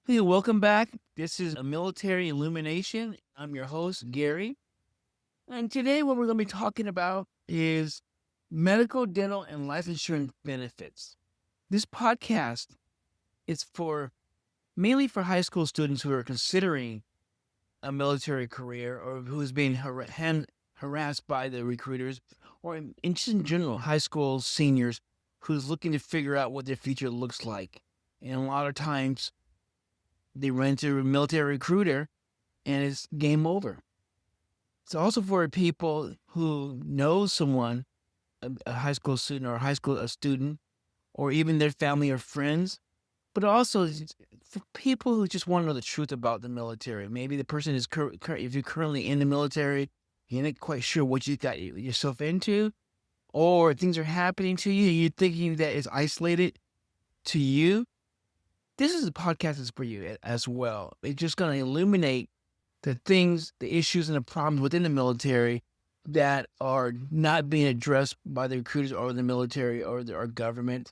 Hey, welcome back. This is a Military Illumination. I'm your host, Gary. And today, what we're going to be talking about is medical, dental, and life insurance benefits. This podcast is mainly for high school students who are considering a military career or who's being harassed by the recruiters, or just in general, high school seniors who's looking to figure out what their future looks like. And a lot of times, they run into a military recruiter and it's game over. It's also for people who know someone, a high school student or a student, or even their family or friends, but also for people who just want to know the truth about the military. Maybe the person is, if you're currently in the military, you're not quite sure what you got yourself into, or things are happening to you, you're thinking that it's isolated to you. This is a podcast is for you as well. It's just going to illuminate the things, the issues, and the problems within the military that are not being addressed by the recruiters or the military or our government,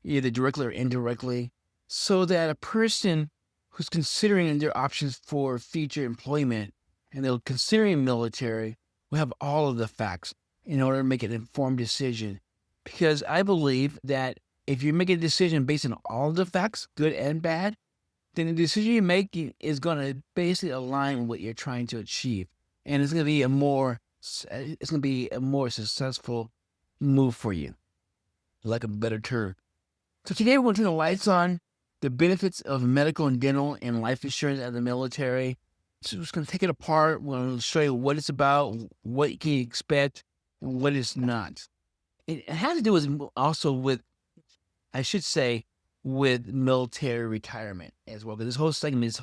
either directly or indirectly, so that a person who's considering their options for future employment and they're considering military will have all of the facts in order to make an informed decision. Because I believe that if you make a decision based on all the facts, good and bad, then the decision you're making is going to basically align with what you're trying to achieve, and it's going to be a more successful move for you, like a better term. So today we're going to turn the lights on the benefits of medical and dental and life insurance at the military. So we're just going to take it apart. We're going to show you what it's about, what you can expect, and what it's not. It has to do I should say, with military retirement as well. Because this whole segment,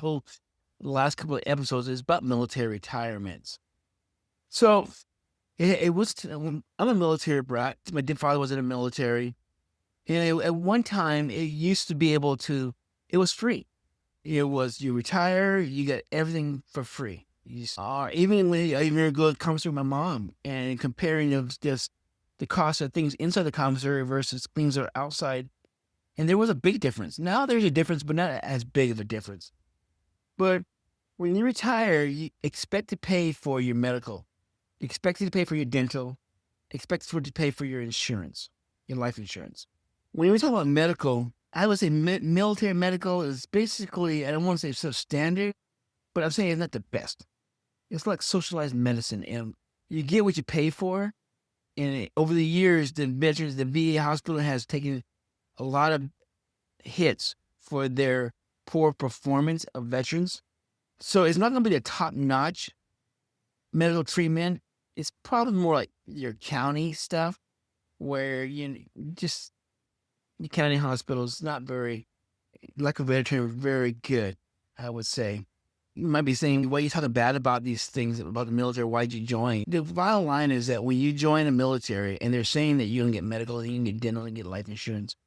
last couple of episodes is about military retirements. So I'm a military brat. My father was in the military. And at one time, it used to be it was free. It was, you retire, you get everything for free. Even when I even go to conversation with my mom and comparing of just the cost of things inside the commissary versus things that are outside. And there was a big difference. Now there's a difference, but not as big of a difference. But when you retire, you expect to pay for your medical, expect to pay for your dental, expect to pay for your insurance, your life insurance. When we talk about medical, I would say military medical is basically, I don't want to say substandard, but I'm saying it's not the best. It's like socialized medicine, and you get what you pay for. And over the years, the VA hospital has taken a lot of hits for their poor performance of veterans. So it's not going to be the top-notch medical treatment. It's probably more like your county stuff, where the county hospitals not very, like a veteran, very good, I would say. You might be saying, why are you talking bad about these things, about the military? Why'd you join? The bottom line is that when you join the military and they're saying that you can get medical, and you can get dental, and get life insurance,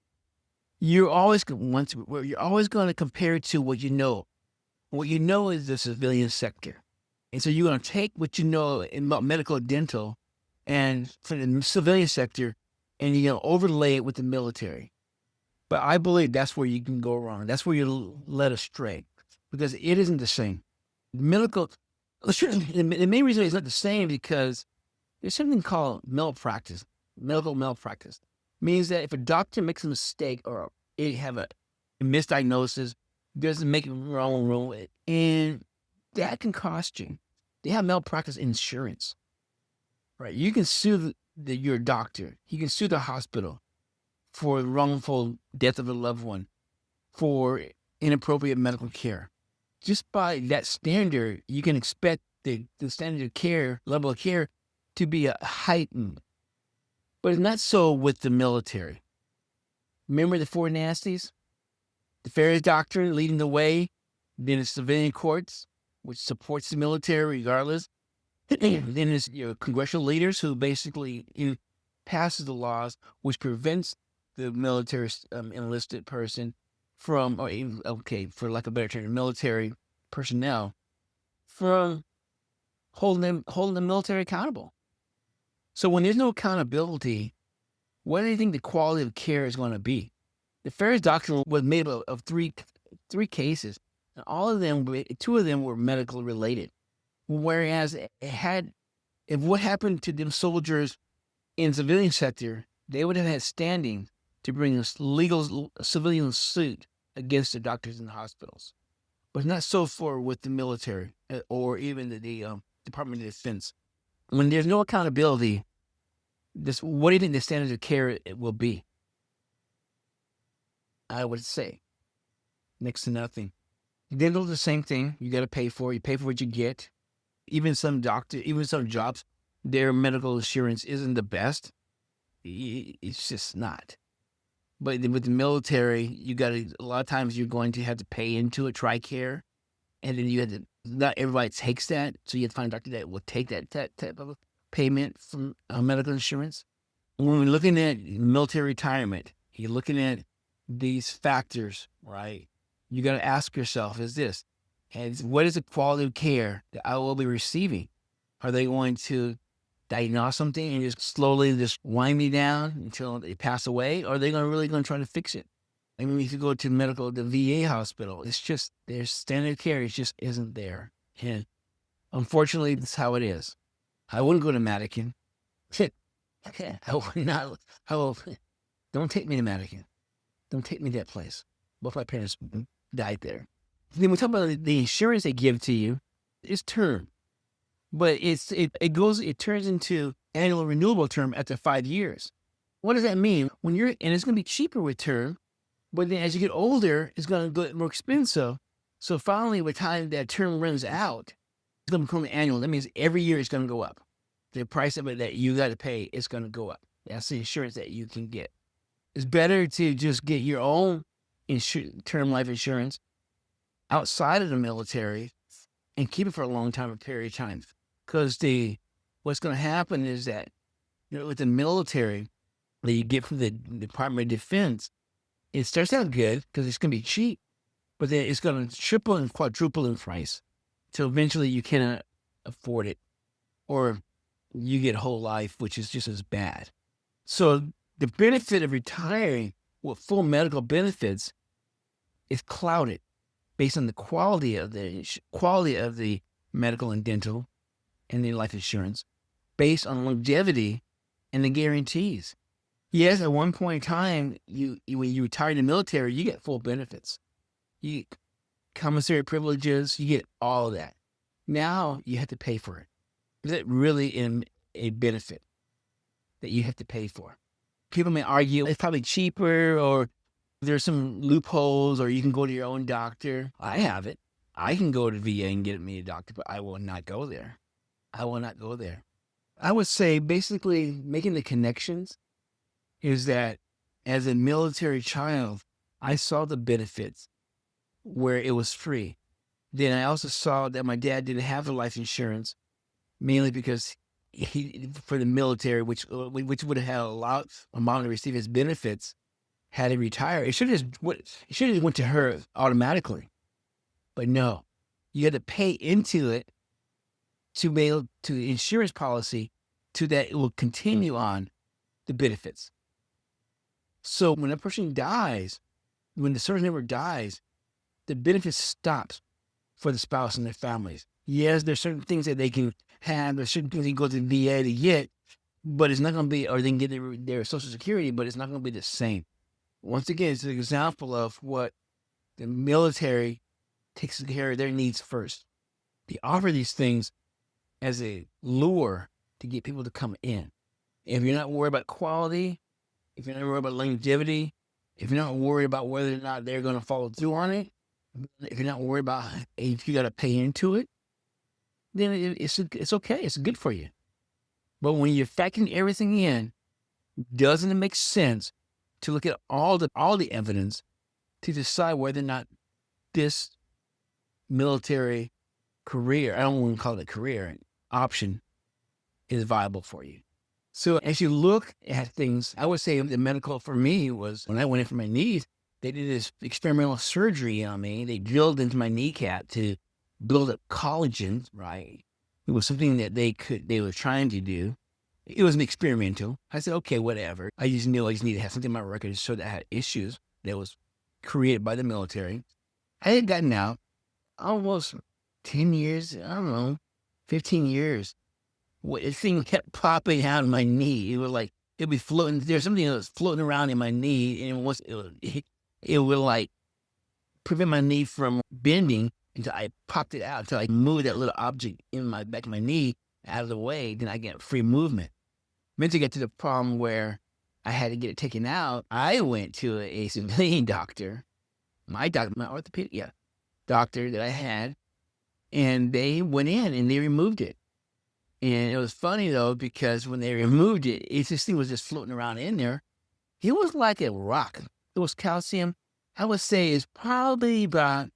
you're always going to compare it to what you know. What you know is the civilian sector. And so you're going to take what you know about medical and dental and for the civilian sector, and you're going to overlay it with the military. But I believe that's where you can go wrong. That's where you're led astray, because it isn't the same. Medical, the main reason it's not the same because there's something called malpractice. Medical malpractice means that if a doctor makes a mistake or it have a misdiagnosis, doesn't make it wrong, and that can cost you. They have malpractice insurance, right? You can sue your doctor. You can sue the hospital for wrongful death of a loved one, for inappropriate medical care. Just by that standard, you can expect the standard of care, level of care, to be heightened. But it's not so with the military. Remember the four nasties? The Ferris Doctrine leading the way, then the civilian courts, which supports the military regardless. Then there's your congressional leaders who basically passes the laws which prevents the military enlisted person from, or even, for lack of a better term, military personnel from holding the military accountable. So when there's no accountability, what do you think the quality of care is going to be? The Ferris Doctrine was made of three 3 cases, and all of them, 2 of them were medical related. Whereas if what happened to them soldiers in the civilian sector, they would have had standing to bring a legal civilian suit against the doctors in the hospitals. But not so far with the military or even the Department of Defense. When there's no accountability, what do you think the standard of care it will be? I would say next to nothing. Dental's the same thing. You got to pay for it. You pay for what you get. Even some jobs, their medical insurance isn't the best. It's just not. But with the military, a lot of times you're going to have to pay into it, TRICARE, and then not everybody takes that, so you have to find a doctor that will take that type of payment from medical insurance. When we're looking at military retirement, you're looking at these factors, right? You got to ask yourself, what is the quality of care that I will be receiving? Are they going to diagnose something and just slowly just wind me down until they pass away? Or are they really going to try to fix it? I mean, if you go to the VA hospital, it's just their standard care isn't there. And unfortunately, that's how it is. I wouldn't go to Madigan. I would not. Don't take me to Madigan. Don't take me to that place. Both my parents died there. Then we talk about the insurance they give to you. It's term, but it turns into annual renewable term after 5 years. What does that mean? And it's going to be cheaper with term, but then as you get older, it's going to get more expensive. So finally, by the time that term runs out, it's going to become annual. That means every year it's going to go up. The price of it that you got to pay is going to go up. That's the insurance that you can get. It's better to just get your own term life insurance outside of the military and keep it for a long period of time. Because what's going to happen is that with the military that you get from the Department of Defense, it starts out good because it's going to be cheap, but then it's going to triple and quadruple in price till eventually you cannot afford it, or you get whole life, which is just as bad. So the benefit of retiring with full medical benefits is clouded based on the quality of the medical and dental and the life insurance, based on longevity and the guarantees. Yes, at one point in time, when you retire in the military, you get full benefits. You get commissary privileges, you get all of that. Now you have to pay for it. Is it really a benefit that you have to pay for? People may argue it's probably cheaper, or there's some loopholes, or you can go to your own doctor. I have it. I can go to VA and get me a doctor, but I will not go there. I will not go there. I would say basically making the connections is that as a military child, I saw the benefits where it was free. Then I also saw that my dad didn't have the life insurance, mainly because for the military, which would have had a lot amount to receive his benefits, had he retired. It should have just went to her automatically. But no, you had to pay into it to be able to insurance policy to that it will continue on the benefits. So when a person dies, when the service member dies, the benefit stops for the spouse and their families. Yes, there's certain things that they can have, there's certain things they can go to the VA to get, but it's not going to be, or they can get their Social Security, but it's not going to be the same. Once again, it's an example of what the military takes care of their needs first. They offer these things as a lure to get people to come in. If you're not worried about quality, if you're not worried about longevity, if you're not worried about whether or not they're going to follow through on it, if you're not worried about if you got to pay into it, then it's okay. It's good for you. But when you're factoring everything in, doesn't it make sense to look at all the evidence to decide whether or not this military career, I don't want to call it a career, option, is viable for you? So as you look at things, I would say the medical for me was, when I went in for my knees, they did this experimental surgery on me. They drilled into my kneecap to build up collagen, right? It was something that they were trying to do. It was experimental. I said, okay, whatever. I just knew I just needed to have something on my record to show that I had issues that was created by the military. I had gotten out almost 10 years, I don't know, 15 years. This thing kept popping out of my knee. It was like, it'd be floating. There's something that was floating around in my knee. And it would like prevent my knee from bending until I popped it out, until I moved that little object in my back of my knee out of the way. Then I get free movement. Meant to get to the problem where I had to get it taken out. I went to a civilian doctor, my orthopedic, doctor that I had, and they went in and they removed it. And it was funny though, because when they removed it, this thing was just floating around in there. It was like a rock. It was calcium. I would say it's probably about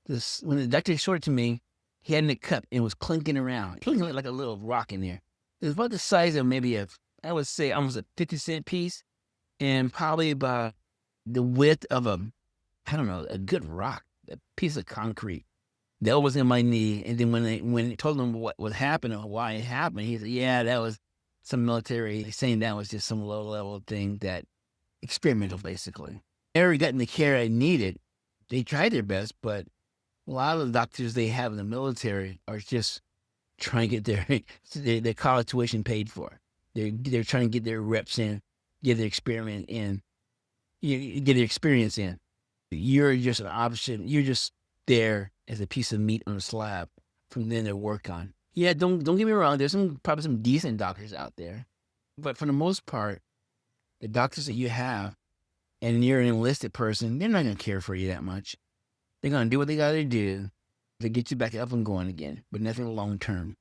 this. When the doctor showed it to me, he had it in a cup and it was clinking around, clinking like a little rock in there. It was about the size of maybe I would say almost a 50-cent piece, and probably about the width of I don't know, a good rock, a piece of concrete. That was in my knee. And then when they told him what happened or why it happened, he said, yeah, that was some military, saying that was just some low-level thing, that experimental, basically. Never gotten the care I needed. They tried their best, but a lot of the doctors they have in the military are just trying to get their college tuition paid for. They're trying to get their reps in, get their experiment in, get their experience in. You're just an option. You're just there as a piece of meat on a slab from then to work on. Yeah, don't get me wrong. There's probably some decent doctors out there, but for the most part, the doctors that you have, and you're an enlisted person, they're not gonna care for you that much. They're gonna do what they gotta do to get you back up and going again, but nothing long term.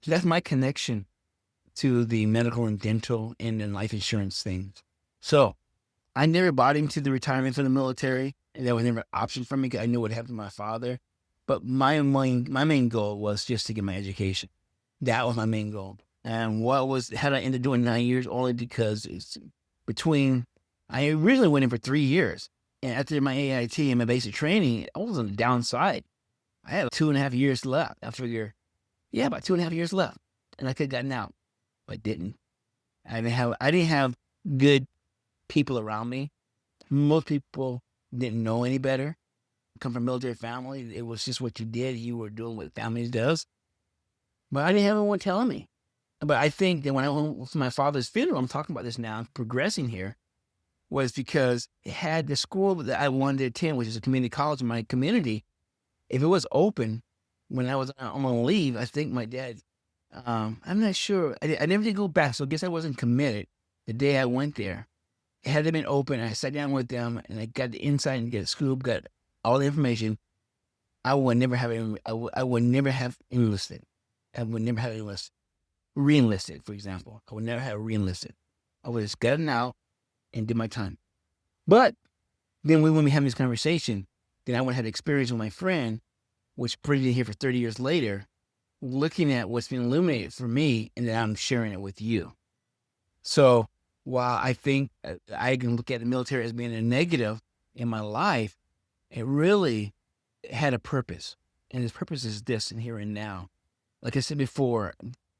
So that's my connection to the medical and dental and then life insurance things. So I never bought into the retirement from the military, and that was never an option for me because I knew what happened to my father. But my main goal was just to get my education. That was my main goal. And how did I end up doing 9 years? Only because I originally went in for 3 years. And after my AIT and my basic training, I was on the downside. I had 2.5 years left. I figure, about 2.5 years left. And I could have gotten out, but didn't. I didn't have good people around me. Most people didn't know any better. Come from a military family. It was just what you did. You were doing what families does. But I didn't have anyone telling me. But I think that when I went to my father's funeral, I'm talking about this now, I'm progressing here, was because it had the school that I wanted to attend, which is a community college in my community. If it was open when I was on leave, I think my dad, I'm not sure. I never did go back, so I guess I wasn't committed the day I went there. It had been open. I sat down with them and I got the insight and get a scoop, got all the information. I would never have enlisted. I would never have enlisted. Re-enlisted, for example. I would never have re-enlisted. I would have just gotten out and did my time. But then when we had this conversation, then I would have had experience with my friend, which brings me here for 30 years later, looking at what's been illuminated for me, and then I'm sharing it with you. So while I think I can look at the military as being a negative in my life, it really had a purpose. And its purpose is this and here and now. Like I said before,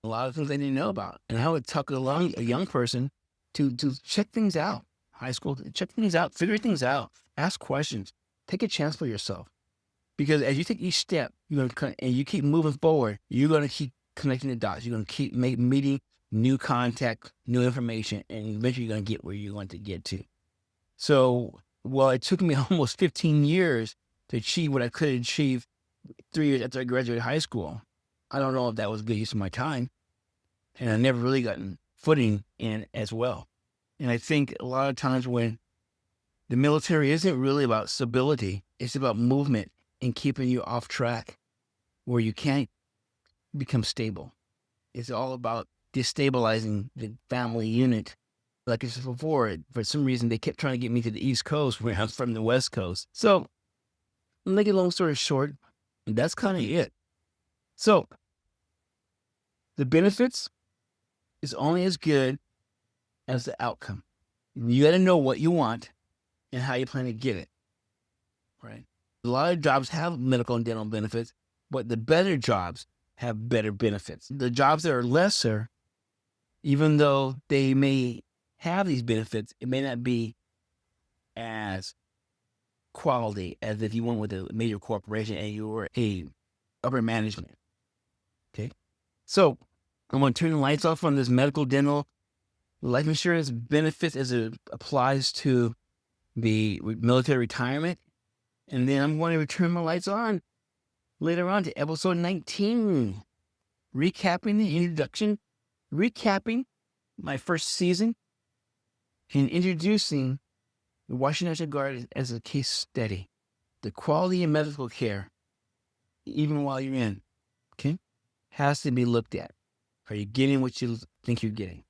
a lot of things I didn't know about. And I would talk along a young person to check things out. High school, check things out, figure things out, ask questions, take a chance for yourself. Because as you take each step, and you keep moving forward, you're going to keep connecting the dots. You're going to keep meeting new contact, new information, and eventually you're going to get where you want to get to. So, it took me almost 15 years to achieve what I could achieve 3 years after I graduated high school. I don't know if that was good use of my time. And I never really gotten footing in as well. And I think a lot of times when the military isn't really about stability, it's about movement and keeping you off track where you can't become stable. It's all about destabilizing the family unit. Like I said before, for some reason, they kept trying to get me to the East Coast where I'm from the West Coast. So, make a long story short, that's kind of it. So, the benefits is only as good as the outcome. You got to know what you want and how you plan to get it, right? A lot of jobs have medical and dental benefits, but the better jobs have better benefits. The jobs that are lesser, even though they may have these benefits, it may not be as quality as if you went with a major corporation and you were a upper management. Okay. So I'm going to turn the lights off on this medical dental life insurance benefits as it applies to the military retirement. And then I'm going to turn my lights on later on to episode 19, recapping the introduction, recapping my first season, and introducing the Washington National Guard as a case study. The quality of medical care, even while you're in, okay, has to be looked at. Are you getting what you think you're getting?